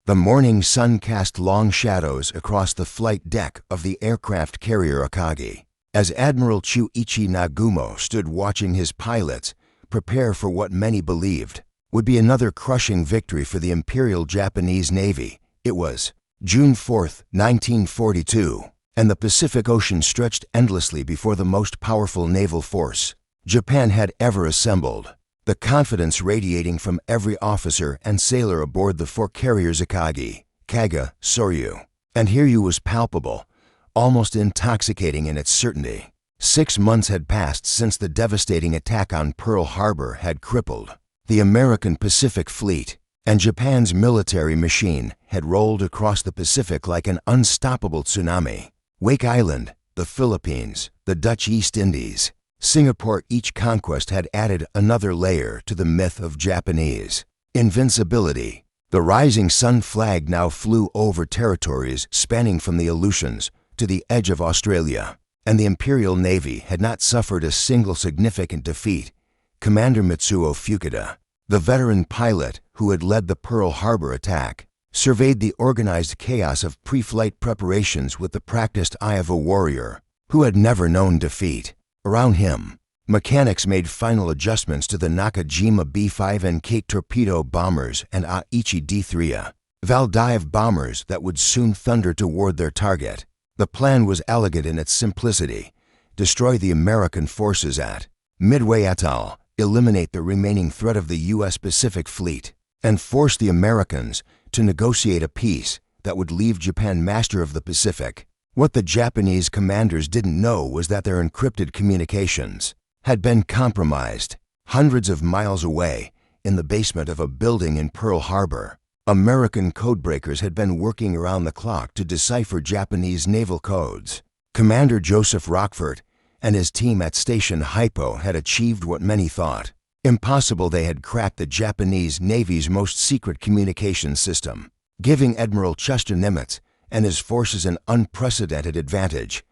The morning sun cast long shadows across the flight deck of the aircraft carrier Akagi, as Admiral Chuichi Nagumo stood watching his pilots prepare for what many believed would be another crushing victory for the Imperial Japanese Navy. It was June 4, 1942, and the Pacific Ocean stretched endlessly before the most powerful naval force Japan had ever assembled. The confidence radiating from every officer and sailor aboard the four carriers Akagi, Kaga, Soryu, and Hiryu was palpable, almost intoxicating in its certainty. 6 months had passed since the devastating attack on Pearl Harbor had crippled the American Pacific Fleet, and Japan's military machine had rolled across the Pacific like an unstoppable tsunami. Wake Island, the Philippines, the Dutch East Indies, Singapore, each conquest had added another layer to the myth of Japanese invincibility. The rising sun flag now flew over territories spanning from the Aleutians to the edge of Australia, and the Imperial Navy had not suffered a single significant defeat. Commander Mitsuo Fukuda, the veteran pilot who had led the Pearl Harbor attack, surveyed the organized chaos of pre-flight preparations with the practiced eye of a warrior who had never known defeat. Around him, mechanics made final adjustments to the Nakajima B-5 and Kate torpedo bombers and Aichi D-3 Valdiv bombers that would soon thunder toward their target. The plan was elegant in its simplicity: destroy the American forces at Midway Atoll, eliminate the remaining threat of the U.S. Pacific Fleet, and force the Americans to negotiate a peace that would leave Japan master of the Pacific. What the Japanese commanders didn't know was that their encrypted communications had been compromised. Hundreds of miles away, in the basement of a building in Pearl Harbor, American codebreakers had been working around the clock to decipher Japanese naval codes. Commander Joseph Rockford and his team at Station Hypo had achieved what many thought impossible. They had cracked the Japanese Navy's most secret communications system, giving Admiral Chester Nimitz and his forces an unprecedented advantage.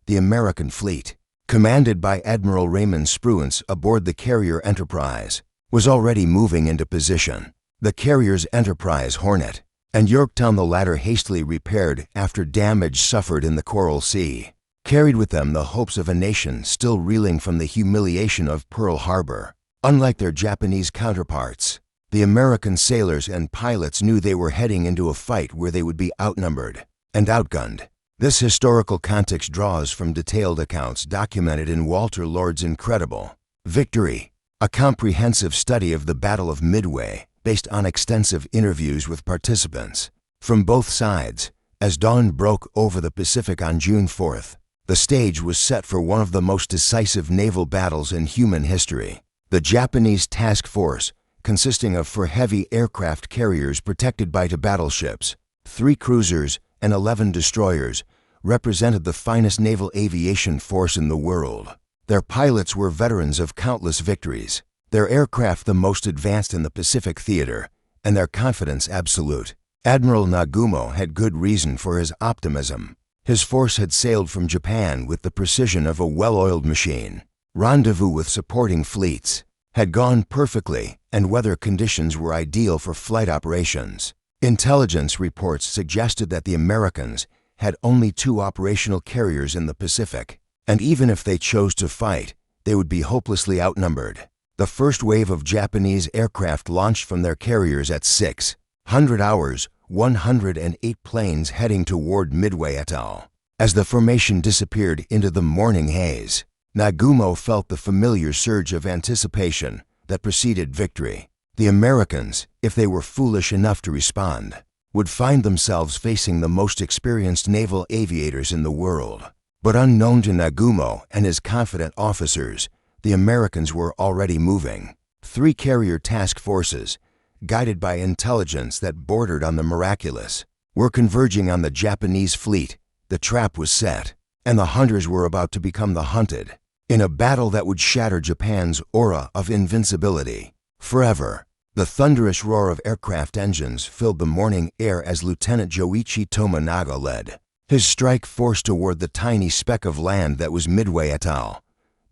The American fleet, commanded by Admiral Raymond Spruance aboard the carrier Enterprise, was already moving into position. The carriers Enterprise, Hornet, and Yorktown, the latter hastily repaired after damage suffered in the Coral Sea, carried with them the hopes of a nation still reeling from the humiliation of Pearl Harbor. Unlike their Japanese counterparts, the American sailors and pilots knew they were heading into a fight where they would be outnumbered and outgunned. This historical context draws from detailed accounts documented in Walter Lord's incredible Victory, a comprehensive study of the Battle of Midway based on extensive interviews with participants from both sides. As dawn broke over the Pacific on June 4th, the stage was set for one of the most decisive naval battles in human history. The Japanese task force, consisting of 4 heavy aircraft carriers protected by 2 battleships, 3 cruisers, and 11 destroyers, represented the finest naval aviation force in the world. Their pilots were veterans of countless victories, their aircraft the most advanced in the Pacific theater, and their confidence absolute. Admiral Nagumo had good reason for his optimism. His force had sailed from Japan with the precision of a well-oiled machine. Rendezvous with supporting fleets had gone perfectly, and weather conditions were ideal for flight operations. Intelligence reports suggested that the Americans had only 2 operational carriers in the Pacific, and even if they chose to fight, they would be hopelessly outnumbered. The first wave of Japanese aircraft launched from their carriers at 600 hours, 108 planes heading toward Midway Atoll. As the formation disappeared into the morning haze, Nagumo felt the familiar surge of anticipation that preceded victory. The Americans, if they were foolish enough to respond, would find themselves facing the most experienced naval aviators in the world. But unknown to Nagumo and his confident officers, the Americans were already moving. 3 carrier task forces, guided by intelligence that bordered on the miraculous, were converging on the Japanese fleet. The trap was set, and the hunters were about to become the hunted, in a battle that would shatter Japan's aura of invincibility forever. The thunderous roar of aircraft engines filled the morning air as Lieutenant Joichi Tomonaga led his strike force toward the tiny speck of land that was Midway Atoll.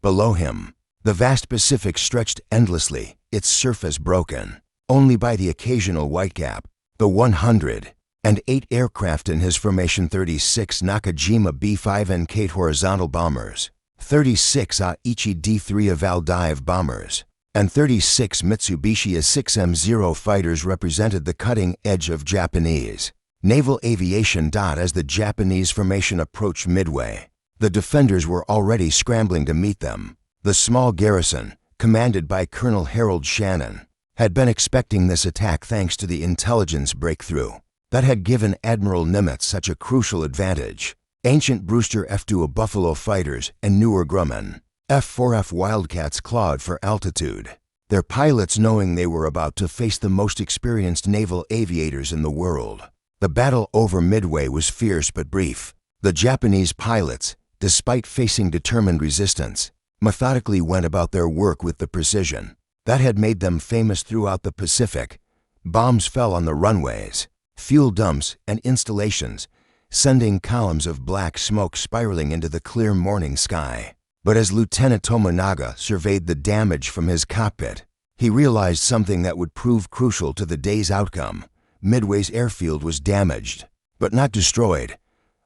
Below him, the vast Pacific stretched endlessly, its surface broken only by the occasional whitecap. The 100 and 8 aircraft in his Formation 36 Nakajima B-5 and Kate horizontal bombers, 36 Aichi D-3 Aval dive bombers, and 36 Mitsubishi A-6M0 fighters represented the cutting edge of Japanese naval aviation. As the Japanese formation approached Midway, the defenders were already scrambling to meet them. The small garrison, commanded by Colonel Harold Shannon, had been expecting this attack thanks to the intelligence breakthrough that had given Admiral Nimitz such a crucial advantage. Ancient Brewster F-2 Buffalo fighters and newer Grumman F-4F Wildcats clawed for altitude, their pilots knowing they were about to face the most experienced naval aviators in the world. The battle over Midway was fierce but brief. The Japanese pilots, despite facing determined resistance, methodically went about their work with the precision that had made them famous throughout the Pacific. Bombs fell on the runways, fuel dumps, and installations, sending columns of black smoke spiraling into the clear morning sky. But as Lieutenant Tomonaga surveyed the damage from his cockpit, he realized something that would prove crucial to the day's outcome. Midway's airfield was damaged, but not destroyed.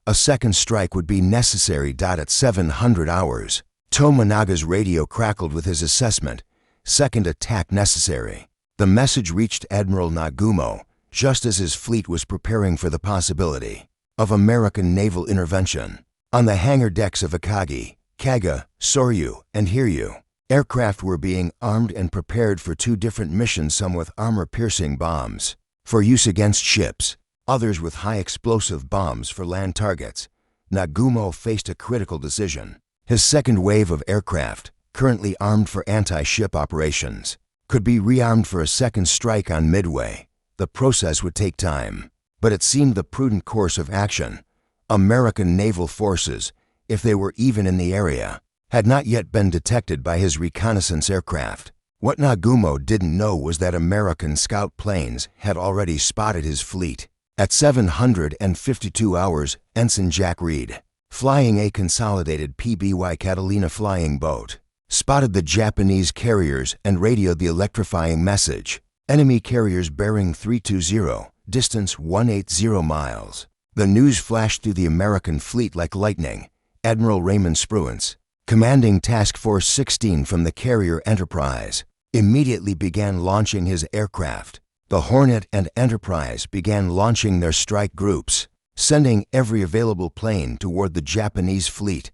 A second strike would be necessary. At 700 hours, Tomonaga's radio crackled with his assessment: second attack necessary. The message reached Admiral Nagumo just as his fleet was preparing for the possibility of American naval intervention. On the hangar decks of Akagi, Kaga, Soryu, and Hiryu, aircraft were being armed and prepared for 2 different missions, some with armor-piercing bombs for use against ships, others with high-explosive bombs for land targets. Nagumo faced a critical decision. His second wave of aircraft, currently armed for anti-ship operations, could be rearmed for a second strike on Midway. The process would take time, but it seemed the prudent course of action. American naval forces, if they were even in the area, had not yet been detected by his reconnaissance aircraft. What Nagumo didn't know was that American scout planes had already spotted his fleet. At 752 hours, Ensign Jack Reed, flying a consolidated PBY Catalina flying boat, spotted the Japanese carriers and radioed the electrifying message: enemy carriers bearing 320, distance 180 miles. The news flashed through the American fleet like lightning. Admiral Raymond Spruance, commanding Task Force 16 from the carrier Enterprise, immediately began launching his aircraft. The Hornet and Enterprise began launching their strike groups, sending every available plane toward the Japanese fleet.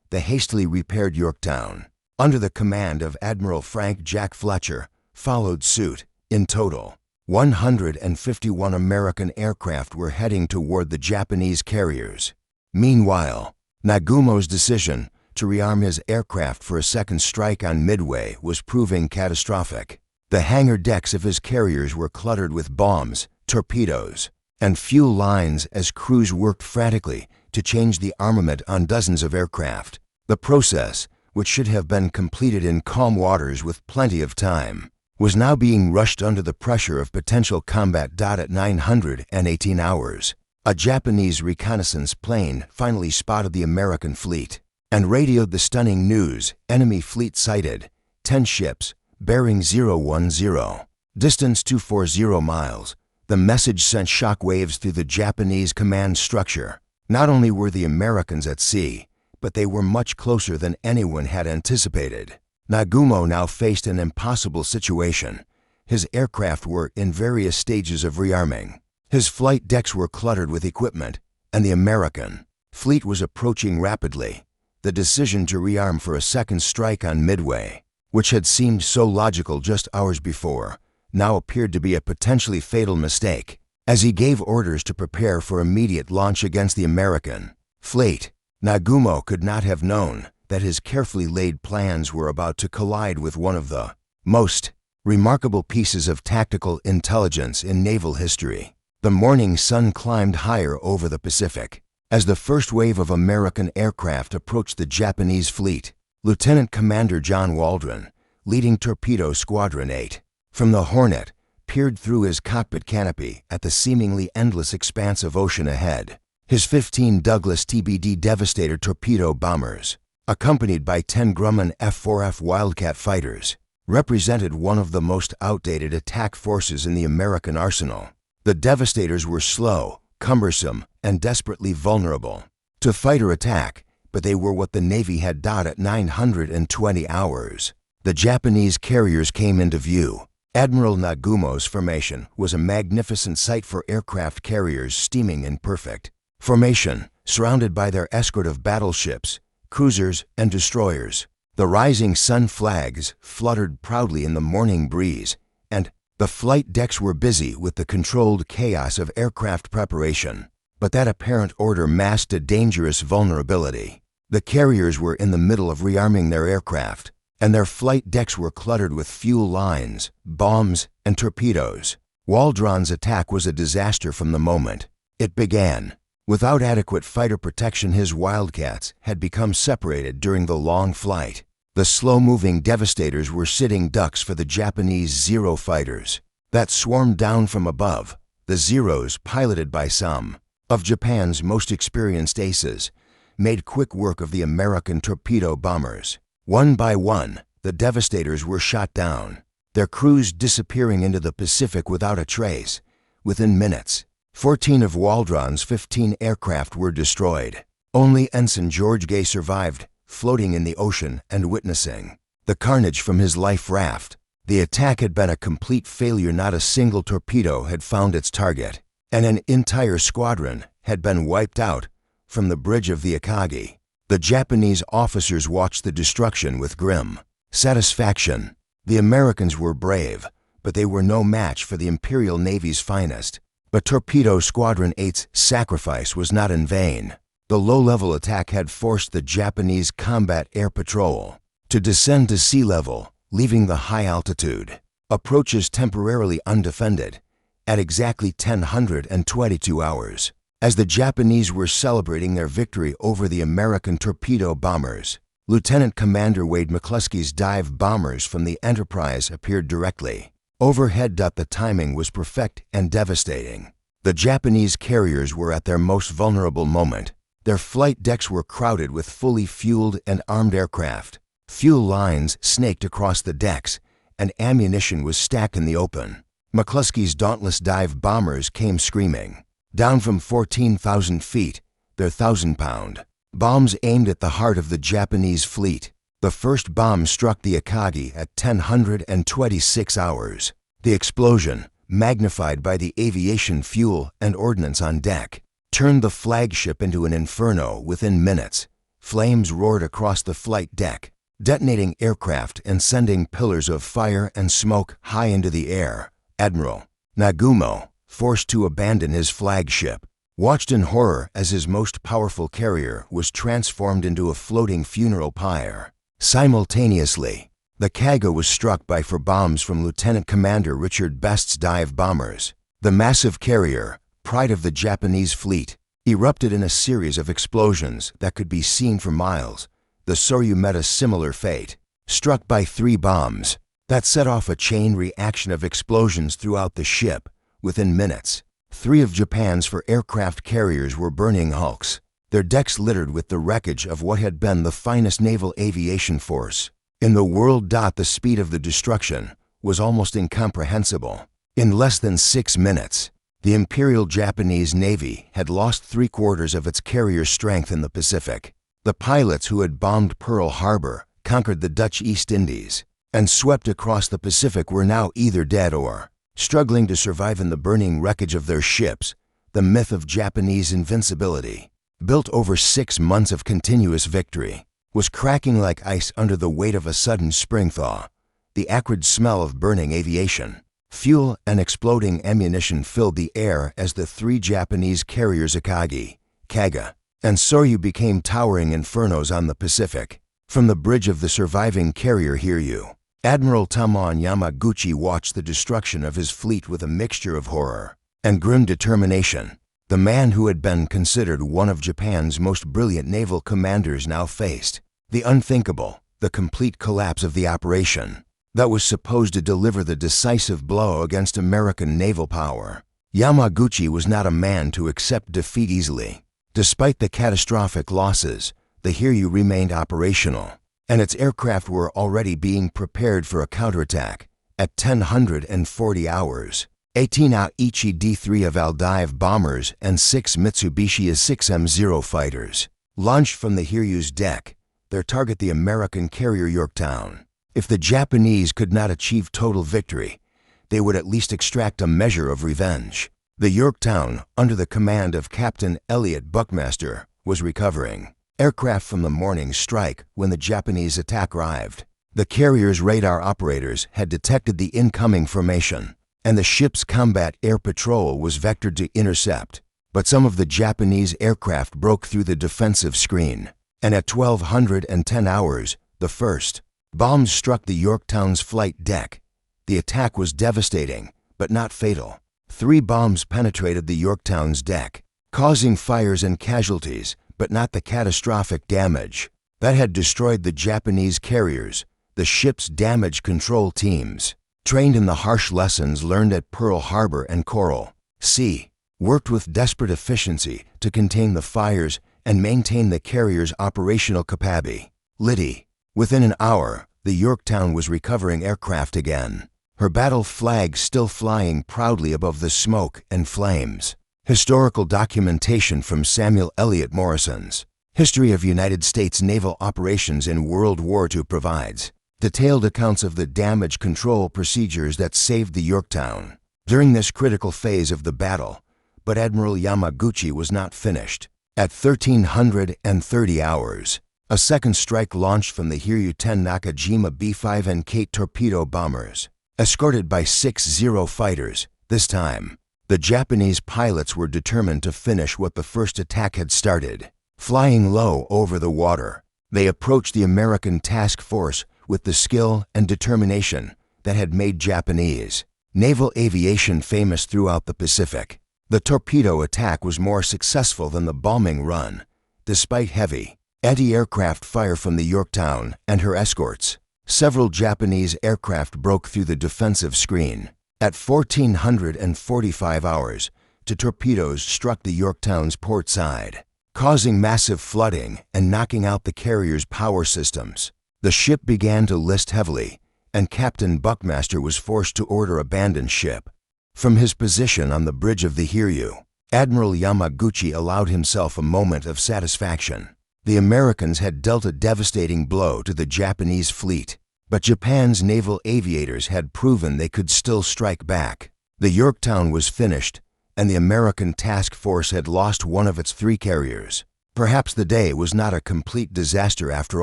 The hastily repaired Yorktown, under the command of Admiral Frank Jack Fletcher, followed suit. In total, 151 American aircraft were heading toward the Japanese carriers. Meanwhile, Nagumo's decision to rearm his aircraft for a second strike on Midway was proving catastrophic. The hangar decks of his carriers were cluttered with bombs, torpedoes, and fuel lines as crews worked frantically to change the armament on dozens of aircraft. The process, which should have been completed in calm waters with plenty of time, was now being rushed under the pressure of potential combat. At 918 hours, a Japanese reconnaissance plane finally spotted the American fleet and radioed the stunning news: enemy fleet sighted, 10 ships, bearing 010, distance 240 miles. The message sent shockwaves through the Japanese command structure. Not only were the Americans at sea, but they were much closer than anyone had anticipated. Nagumo now faced an impossible situation. His aircraft were in various stages of rearming. His flight decks were cluttered with equipment, and the American fleet was approaching rapidly. The decision to rearm for a second strike on Midway, which had seemed so logical just hours before, now appeared to be a potentially fatal mistake. As he gave orders to prepare for immediate launch against the American fleet, Nagumo could not have known that his carefully laid plans were about to collide with one of the most remarkable pieces of tactical intelligence in naval history. The morning sun climbed higher over the Pacific as the first wave of American aircraft approached the Japanese fleet. Lieutenant Commander John Waldron, leading Torpedo Squadron 8, from the Hornet, peered through his cockpit canopy at the seemingly endless expanse of ocean ahead. His 15 Douglas TBD Devastator torpedo bombers, accompanied by 10 Grumman F-4F Wildcat fighters, represented one of the most outdated attack forces in the American arsenal. The Devastators were slow, cumbersome, and desperately vulnerable to fight or attack, but they were what the Navy had done at 920 hours. The Japanese carriers came into view. Admiral Nagumo's formation was a magnificent sight for aircraft carriers steaming in perfect formation, surrounded by their escort of battleships, cruisers, and destroyers. The rising sun flags fluttered proudly in the morning breeze, and the flight decks were busy with the controlled chaos of aircraft preparation. But that apparent order masked a dangerous vulnerability. The carriers were in the middle of rearming their aircraft, and their flight decks were cluttered with fuel lines, bombs, and torpedoes. Waldron's attack was a disaster from the moment it began. Without adequate fighter protection, his Wildcats had become separated during the long flight. The slow-moving devastators were sitting ducks for the Japanese Zero fighters that swarmed down from above. The Zeros, piloted by some of Japan's most experienced aces, made quick work of the American torpedo bombers. One by one, the devastators were shot down, their crews disappearing into the Pacific without a trace. Within minutes, 14 of Waldron's 15 aircraft were destroyed. Only Ensign George Gay survived, floating in the ocean and witnessing the carnage from his life raft. The attack had been a complete failure. Not a single torpedo had found its target, and an entire squadron had been wiped out from the bridge of the Akagi. The Japanese officers watched the destruction with grim satisfaction. The Americans were brave, but they were no match for the Imperial Navy's finest. But Torpedo Squadron 8's sacrifice was not in vain. The low-level attack had forced the Japanese Combat Air Patrol to descend to sea level, leaving the high-altitude approaches temporarily undefended at exactly 10:22 hours. As the Japanese were celebrating their victory over the American torpedo bombers, Lieutenant Commander Wade McCluskey's dive bombers from the Enterprise appeared directly overhead. The timing was perfect and devastating. The Japanese carriers were at their most vulnerable moment. Their flight decks were crowded with fully fueled and armed aircraft. Fuel lines snaked across the decks, and ammunition was stacked in the open. McCluskey's dauntless dive bombers came screaming down from 14,000 feet, their 1,000-pound bombs aimed at the heart of the Japanese fleet. The first bomb struck the Akagi at 10:26 hours. The explosion, magnified by the aviation fuel and ordnance on deck, turned the flagship into an inferno within minutes. Flames roared across the flight deck, detonating aircraft and sending pillars of fire and smoke high into the air. Admiral Nagumo, forced to abandon his flagship, watched in horror as his most powerful carrier was transformed into a floating funeral pyre. Simultaneously, the Kaga was struck by four bombs from Lieutenant Commander Richard Best's dive bombers. The massive carrier, pride of the Japanese fleet, erupted in a series of explosions that could be seen for miles. The Soryu met a similar fate, struck by 3 bombs that set off a chain reaction of explosions throughout the ship. Within minutes, 3 of Japan's 4 aircraft carriers were burning hulks, their decks littered with the wreckage of what had been the finest naval aviation force in the world. The speed of the destruction was almost incomprehensible. In less than 6 minutes, the Imperial Japanese Navy had lost 3/4 of its carrier strength in the Pacific. The pilots who had bombed Pearl Harbor, conquered the Dutch East Indies, and swept across the Pacific were now either dead or struggling to survive in the burning wreckage of their ships. The myth of Japanese invincibility, built over 6 months of continuous victory, was cracking like ice under the weight of a sudden spring thaw. The acrid smell of burning aviation fuel and exploding ammunition filled the air as the 3 Japanese carriers Akagi, Kaga, and Soryu became towering infernos on the Pacific. From the bridge of the surviving carrier Hiryu, Admiral Tamon Yamaguchi watched the destruction of his fleet with a mixture of horror and grim determination. The man who had been considered one of Japan's most brilliant naval commanders now faced the unthinkable, the complete collapse of the operation that was supposed to deliver the decisive blow against American naval power. Yamaguchi was not a man to accept defeat easily. Despite the catastrophic losses, the Hiryu remained operational, and its aircraft were already being prepared for a counterattack. At 10:40 hours, 18 Aichi D-3 Aval dive bombers and 6 Mitsubishi A-6M0 fighters. Launched from the Hiryu's deck, their target the American carrier Yorktown. If the Japanese could not achieve total victory, they would at least extract a measure of revenge. The Yorktown, under the command of Captain Elliot Buckmaster, was recovering aircraft from the morning strike when the Japanese attack arrived. The carrier's radar operators had detected the incoming formation, and the ship's combat air patrol was vectored to intercept. But some of the Japanese aircraft broke through the defensive screen, and at 1210 hours, the first bombs struck the Yorktown's flight deck. The attack was devastating, but not fatal. 3 bombs penetrated the Yorktown's deck, causing fires and casualties, but not the catastrophic damage that had destroyed the Japanese carriers. The ship's damage control teams, trained in the harsh lessons learned at Pearl Harbor and Coral Sea, worked with desperate efficiency to contain the fires and maintain the carrier's operational capability. Within an hour, the Yorktown was recovering aircraft again, her battle flag still flying proudly above the smoke and flames. Historical documentation from Samuel Eliot Morrison's History of United States Naval Operations in World War II provides detailed accounts of the damage control procedures that saved the Yorktown during this critical phase of the battle. But Admiral Yamaguchi was not finished. At 1330 hours, a second strike launched from the Hiryu-10 Nakajima B-5 and Kate torpedo bombers, escorted by 6 Zero fighters. This time, the Japanese pilots were determined to finish what the first attack had started. Flying low over the water, they approached the American task force with the skill and determination that had made Japanese naval aviation famous throughout the Pacific. The torpedo attack was more successful than the bombing run, despite heavy anti-aircraft fire from the Yorktown and her escorts. Several Japanese aircraft broke through the defensive screen. At 1445 hours, 2 torpedoes struck the Yorktown's port side, causing massive flooding and knocking out the carrier's power systems. The ship began to list heavily, and Captain Buckmaster was forced to order abandon ship. From his position on the bridge of the Hiryu, Admiral Yamaguchi allowed himself a moment of satisfaction. The Americans had dealt a devastating blow to the Japanese fleet, but Japan's naval aviators had proven they could still strike back. The Yorktown was finished, and the American task force had lost one of its 3 carriers. Perhaps the day was not a complete disaster after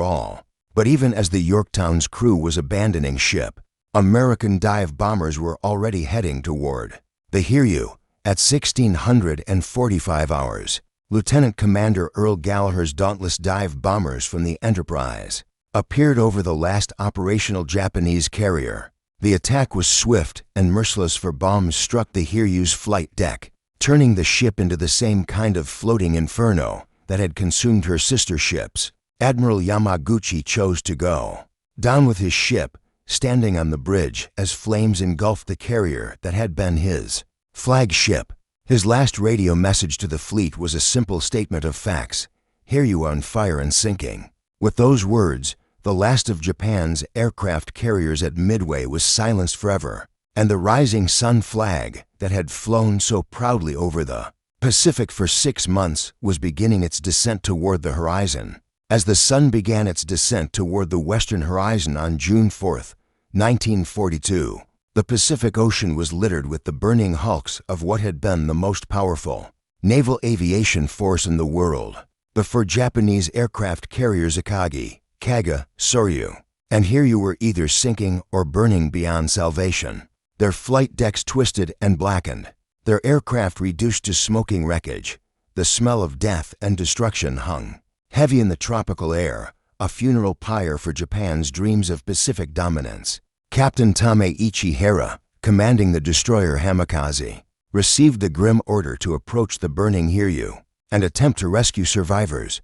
all. But even as the Yorktown's crew was abandoning ship, American dive bombers were already heading toward the Hiryu. At 1645 hours, Lieutenant Commander Earl Gallagher's dauntless dive bombers from the Enterprise appeared over the last operational Japanese carrier. The attack was swift and merciless, for bombs struck the Hiryu's flight deck, turning the ship into the same kind of floating inferno that had consumed her sister ships. Admiral Yamaguchi chose to go down with his ship, standing on the bridge as flames engulfed the carrier that had been his flagship. His last radio message to the fleet was a simple statement of facts: Hiryu on fire and sinking. With those words, the last of Japan's aircraft carriers at Midway was silenced forever, and the rising sun flag that had flown so proudly over the Pacific for 6 months was beginning its descent toward the horizon. As the sun began its descent toward the western horizon on June 4, 1942, the Pacific Ocean was littered with the burning hulks of what had been the most powerful naval aviation force in the world. The 4 Japanese aircraft carriers Akagi, Kaga, Soryu, and Hiryu were either sinking or burning beyond salvation. Their flight decks twisted and blackened, their aircraft reduced to smoking wreckage. The smell of death and destruction hung heavy in the tropical air, a funeral pyre for Japan's dreams of Pacific dominance. Captain Tameichi Hara, commanding the destroyer Hamikaze, received the grim order to approach the burning Hiryu and attempt to rescue survivors.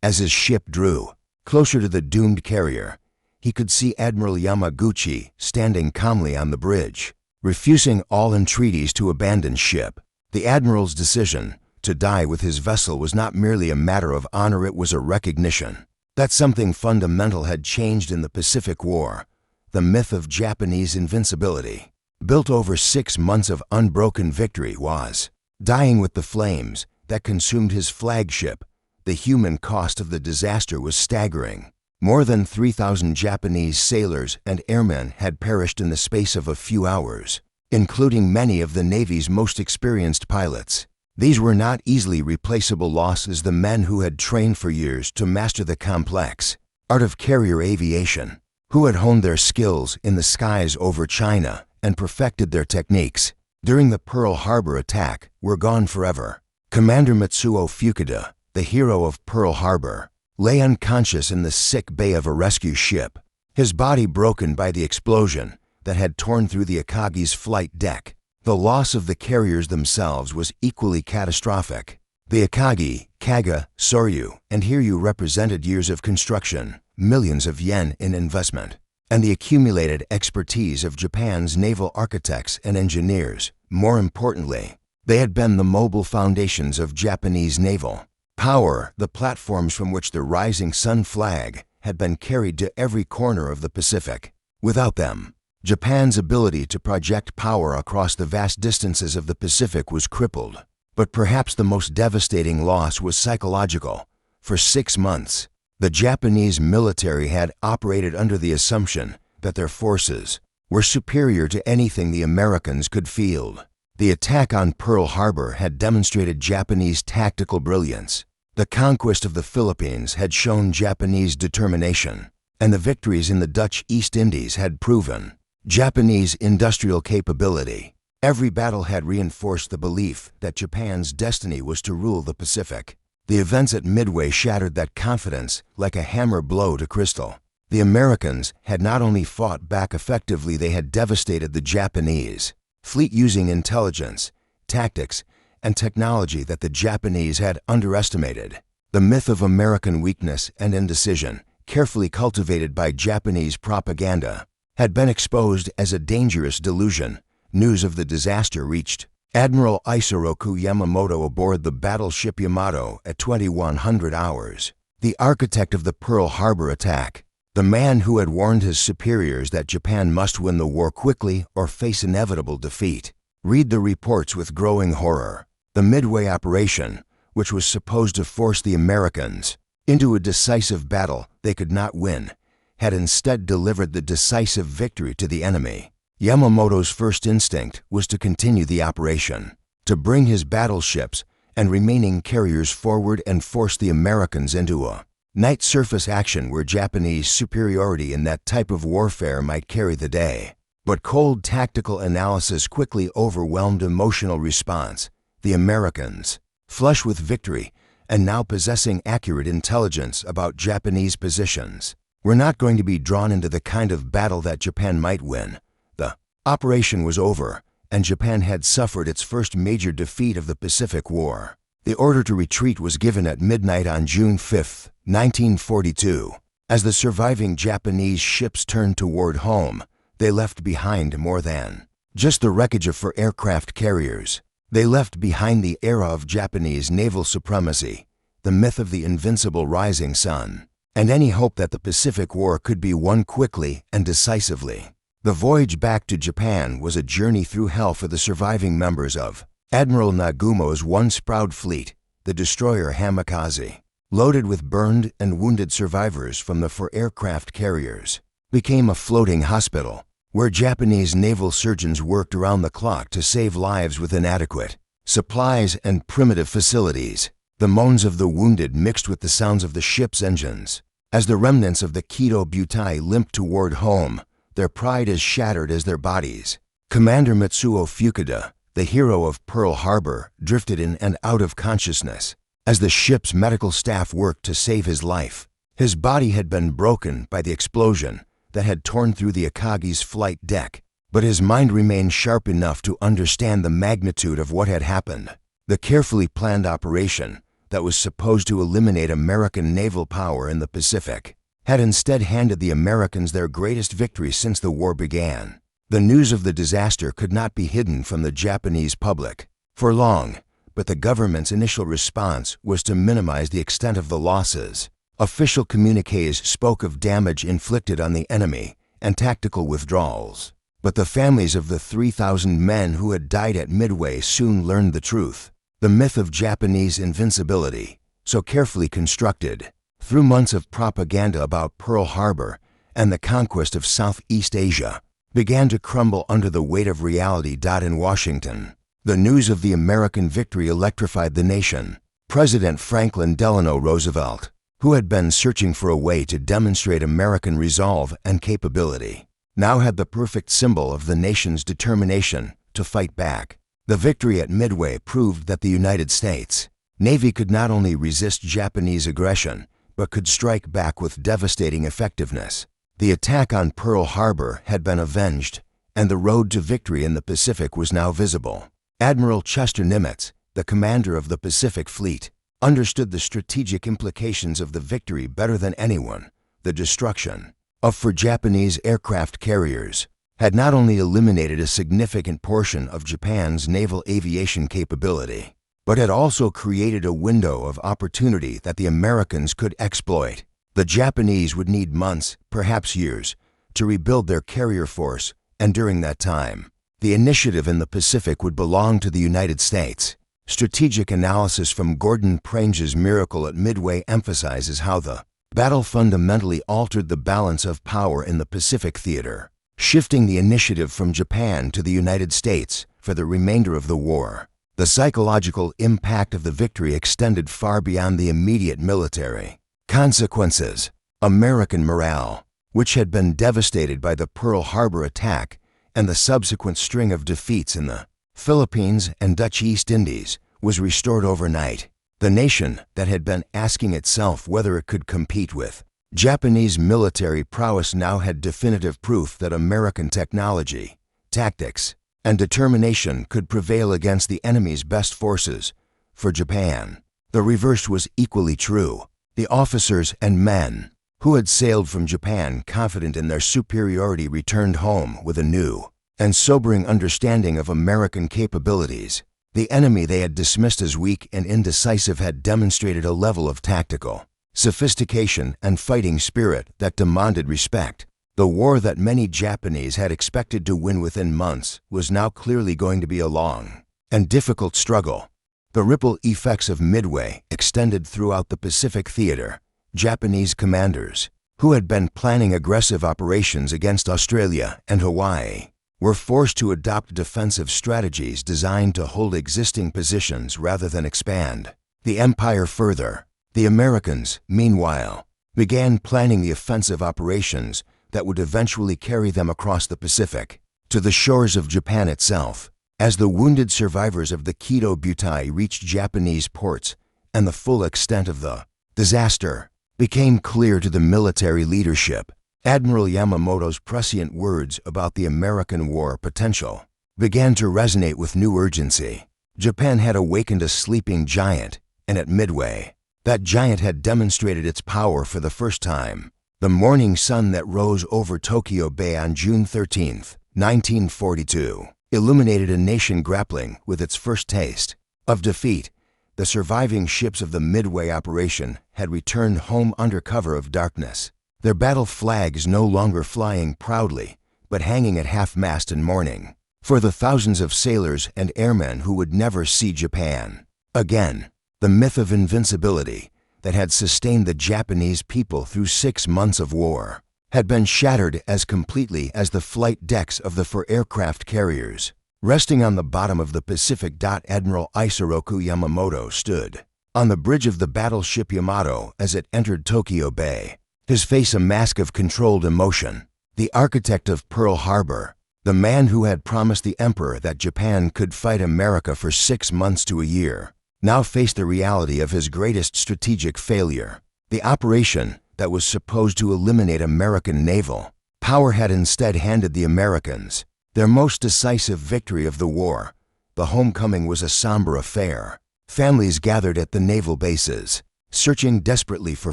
As his ship drew closer to the doomed carrier, he could see Admiral Yamaguchi standing calmly on the bridge, refusing all entreaties to abandon ship. The admiral's decision to die with his vessel was not merely a matter of honor, it was a recognition that something fundamental had changed in the Pacific War, the myth of Japanese invincibility. built over 6 months of unbroken victory, was dying with the flames that consumed his flagship. The human cost of the disaster was staggering. More than 3,000 Japanese sailors and airmen had perished in the space of a few hours, including many of the Navy's most experienced pilots. These were not easily replaceable losses. The men who had trained for years to master the complex art of carrier aviation, who had honed their skills in the skies over China and perfected their techniques during the Pearl Harbor attack, were gone forever. Commander Mitsuo Fukuda, the hero of Pearl Harbor, lay unconscious in the sick bay of a rescue ship, his body broken by the explosion that had torn through the Akagi's flight deck. The loss of the carriers themselves was equally catastrophic. The Akagi, Kaga, Soryu, and Hiryu represented years of construction, millions of yen in investment, and the accumulated expertise of Japan's naval architects and engineers. More importantly, they had been the mobile foundations of Japanese naval power, the platforms from which the rising sun flag had been carried to every corner of the Pacific. Without them, Japan's ability to project power across the vast distances of the Pacific was crippled. But perhaps the most devastating loss was psychological. For 6 months, the Japanese military had operated under the assumption that their forces were superior to anything the Americans could field. The attack on Pearl Harbor had demonstrated Japanese tactical brilliance. The conquest of the Philippines had shown Japanese determination, and the victories in the Dutch East Indies had proven Japanese industrial capability. Every battle had reinforced the belief that Japan's destiny was to rule the Pacific. The events at Midway shattered that confidence like a hammer blow to crystal. The Americans had not only fought back effectively, they had devastated the Japanese fleet using intelligence, tactics, and technology that the Japanese had underestimated. The myth of American weakness and indecision, carefully cultivated by Japanese propaganda, had been exposed as a dangerous delusion. News of the disaster reached Admiral Isoroku Yamamoto aboard the battleship Yamato at 2100 hours, the architect of the Pearl Harbor attack, the man who had warned his superiors that Japan must win the war quickly or face inevitable defeat. Read the reports with growing horror. The Midway operation, which was supposed to force the Americans into a decisive battle they could not win, had instead delivered the decisive victory to the enemy. Yamamoto's first instinct was to continue the operation, to bring his battleships and remaining carriers forward and force the Americans into a night surface action where Japanese superiority in that type of warfare might carry the day. But cold tactical analysis quickly overwhelmed emotional response. The Americans, flush with victory and now possessing accurate intelligence about Japanese positions, were not going to be drawn into the kind of battle that Japan might win. The operation was over, and Japan had suffered its first major defeat of the Pacific War. The order to retreat was given at midnight on June 5, 1942. As the surviving Japanese ships turned toward home, they left behind more than just the wreckage of 4 aircraft carriers. They left behind the era of Japanese naval supremacy, the myth of the invincible rising sun, and any hope that the Pacific War could be won quickly and decisively. The voyage back to Japan was a journey through hell for the surviving members of Admiral Nagumo's once proud fleet, the destroyer Hamikaze, loaded with burned and wounded survivors from the 4 aircraft carriers, became a floating hospital where Japanese naval surgeons worked around the clock to save lives with inadequate supplies and primitive facilities. The moans of the wounded mixed with the sounds of the ship's engines. As the remnants of the Kido Butai limped toward home, their pride as shattered as their bodies. Commander Mitsuo Fukuda, the hero of Pearl Harbor, drifted in and out of consciousness as the ship's medical staff worked to save his life. His body had been broken by the explosion that had torn through the Akagi's flight deck, but his mind remained sharp enough to understand the magnitude of what had happened. The carefully planned operation that was supposed to eliminate American naval power in the Pacific had instead handed the Americans their greatest victory since the war began. The news of the disaster could not be hidden from the Japanese public for long, but the government's initial response was to minimize the extent of the losses. Official communiques spoke of damage inflicted on the enemy and tactical withdrawals. But the families of the 3,000 men who had died at Midway soon learned the truth. The myth of Japanese invincibility, so carefully constructed through months of propaganda about Pearl Harbor and the conquest of Southeast Asia, began to crumble under the weight of reality. In Washington, the news of the American victory electrified the nation. President Franklin Delano Roosevelt, who had been searching for a way to demonstrate American resolve and capability, now had the perfect symbol of the nation's determination to fight back. The victory at Midway proved that the United States Navy could not only resist Japanese aggression, but could strike back with devastating effectiveness. The attack on Pearl Harbor had been avenged, and the road to victory in the Pacific was now visible. Admiral Chester Nimitz, the commander of the Pacific Fleet, understood the strategic implications of the victory better than anyone. The destruction of four Japanese aircraft carriers had not only eliminated a significant portion of Japan's naval aviation capability, but had also created a window of opportunity that the Americans could exploit. The Japanese would need months, perhaps years, to rebuild their carrier force, and during that time, the initiative in the Pacific would belong to the United States. Strategic analysis from Gordon Prange's Miracle at Midway emphasizes how the battle fundamentally altered the balance of power in the Pacific theater, shifting the initiative from Japan to the United States for the remainder of the war. The psychological impact of the victory extended far beyond the immediate military consequences. American morale, which had been devastated by the Pearl Harbor attack and the subsequent string of defeats in the Philippines and Dutch East Indies, was restored overnight. The nation that had been asking itself whether it could compete with Japanese military prowess now had definitive proof that American technology, tactics, and determination could prevail against the enemy's best forces. For Japan, the reverse was equally true. The officers and men who had sailed from Japan confident in their superiority returned home with a new and sobering understanding of American capabilities. The enemy they had dismissed as weak and indecisive had demonstrated a level of tactical sophistication and fighting spirit that demanded respect. The war that many Japanese had expected to win within months was now clearly going to be a long and difficult struggle. The ripple effects of Midway extended throughout the Pacific theater. Japanese commanders, who had been planning aggressive operations against Australia and Hawaii, were forced to adopt defensive strategies designed to hold existing positions rather than expand the empire further. The Americans, meanwhile, began planning the offensive operations that would eventually carry them across the Pacific to the shores of Japan itself. As the wounded survivors of the Kido Butai reached Japanese ports and the full extent of the disaster became clear to the military leadership, Admiral Yamamoto's prescient words about the American war potential began to resonate with new urgency. Japan had awakened a sleeping giant, and at Midway, that giant had demonstrated its power for the first time. The morning sun that rose over Tokyo Bay on June 13, 1942, illuminated a nation grappling with its first taste of defeat. The surviving ships of the Midway operation had returned home under cover of darkness, their battle flags no longer flying proudly, but hanging at half-mast in mourning for the thousands of sailors and airmen who would never see Japan again. The myth of invincibility that had sustained the Japanese people through 6 months of war had been shattered as completely as the flight decks of the 4 aircraft carriers. Resting on the bottom of the Pacific. Admiral Isoroku Yamamoto stood on the bridge of the battleship Yamato as it entered Tokyo Bay, his face a mask of controlled emotion. The architect of Pearl Harbor, the man who had promised the emperor that Japan could fight America for 6 months to a year, now faced the reality of his greatest strategic failure. The operation that was supposed to eliminate American naval power had instead handed the Americans their most decisive victory of the war. The homecoming was a somber affair. Families gathered at the naval bases, searching desperately for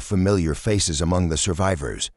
familiar faces among the survivors.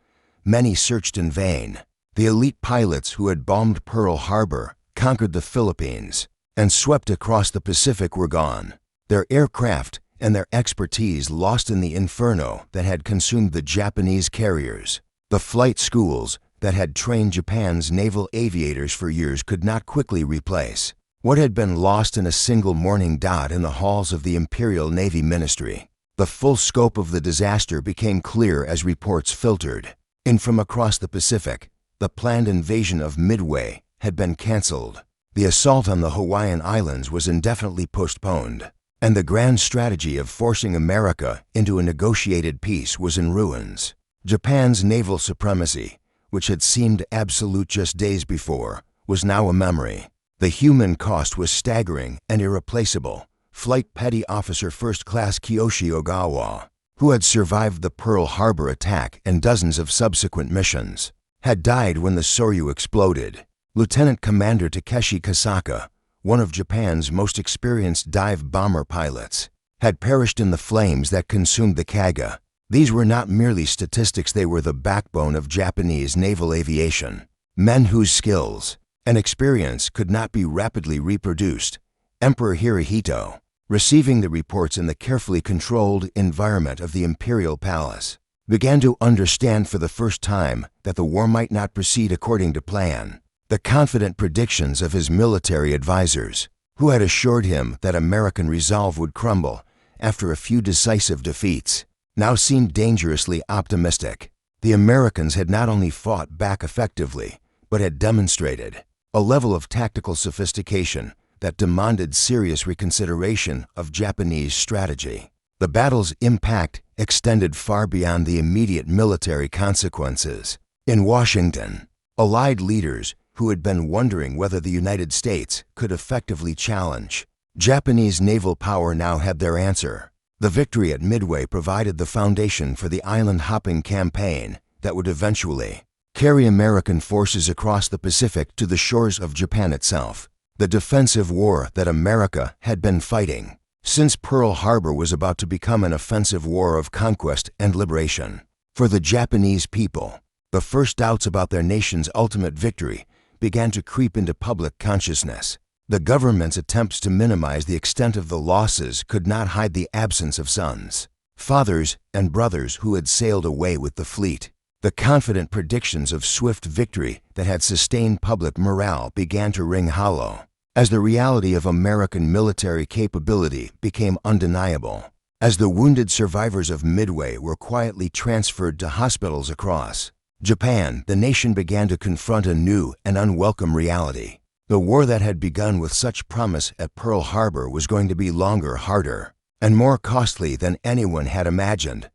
Many searched in vain. The elite pilots who had bombed Pearl Harbor, conquered the Philippines, and swept across the Pacific were gone, their aircraft and their expertise lost in the inferno that had consumed the Japanese carriers. The flight schools, that had trained Japan's naval aviators for years could not quickly replace. What had been lost in a single morning dot in the halls of the Imperial Navy Ministry. The full scope of the disaster became clear as reports filtered in from across the Pacific. The planned invasion of Midway had been cancelled. The assault on the Hawaiian Islands was indefinitely postponed, and the grand strategy of forcing America into a negotiated peace was in ruins. Japan's naval supremacy, which had seemed absolute just days before, was now a memory. The human cost was staggering and irreplaceable. Flight Petty Officer First Class Kiyoshi Ogawa, who had survived the Pearl Harbor attack and dozens of subsequent missions, had died when the Soryu exploded. Lieutenant Commander Takeshi Kasaka, one of Japan's most experienced dive bomber pilots, had perished in the flames that consumed the Kaga. These were not merely statistics, they were the backbone of Japanese naval aviation. Men whose skills and experience could not be rapidly reproduced. Emperor Hirohito, receiving the reports in the carefully controlled environment of the Imperial Palace, began to understand for the first time that the war might not proceed according to plan. The confident predictions of his military advisors, who had assured him that American resolve would crumble after a few decisive defeats, now seemed dangerously optimistic. The Americans had not only fought back effectively, but had demonstrated a level of tactical sophistication that demanded serious reconsideration of Japanese strategy. The battle's impact extended far beyond the immediate military consequences. In Washington, Allied leaders who had been wondering whether the United States could effectively challenge Japanese naval power now had their answer. The victory at Midway provided the foundation for the island-hopping campaign that would eventually carry American forces across the Pacific to the shores of Japan itself. The defensive war that America had been fighting since Pearl Harbor was about to become an offensive war of conquest and liberation. For the Japanese people, the first doubts about their nation's ultimate victory began to creep into public consciousness. The government's attempts to minimize the extent of the losses could not hide the absence of sons, fathers, and brothers who had sailed away with the fleet. The confident predictions of swift victory that had sustained public morale began to ring hollow as the reality of American military capability became undeniable. As the wounded survivors of Midway were quietly transferred to hospitals across Japan, the nation began to confront a new and unwelcome reality. The war that had begun with such promise at Pearl Harbor was going to be longer, harder, and more costly than anyone had imagined.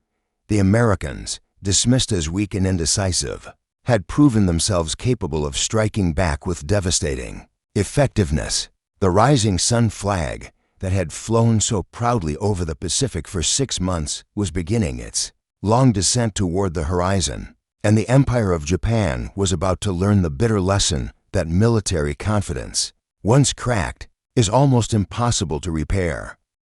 The Americans, dismissed as weak and indecisive, had proven themselves capable of striking back with devastating effectiveness. The rising sun flag that had flown so proudly over the Pacific for 6 months was beginning its long descent toward the horizon, and the Empire of Japan was about to learn the bitter lesson that military confidence, once cracked, is almost impossible to repair.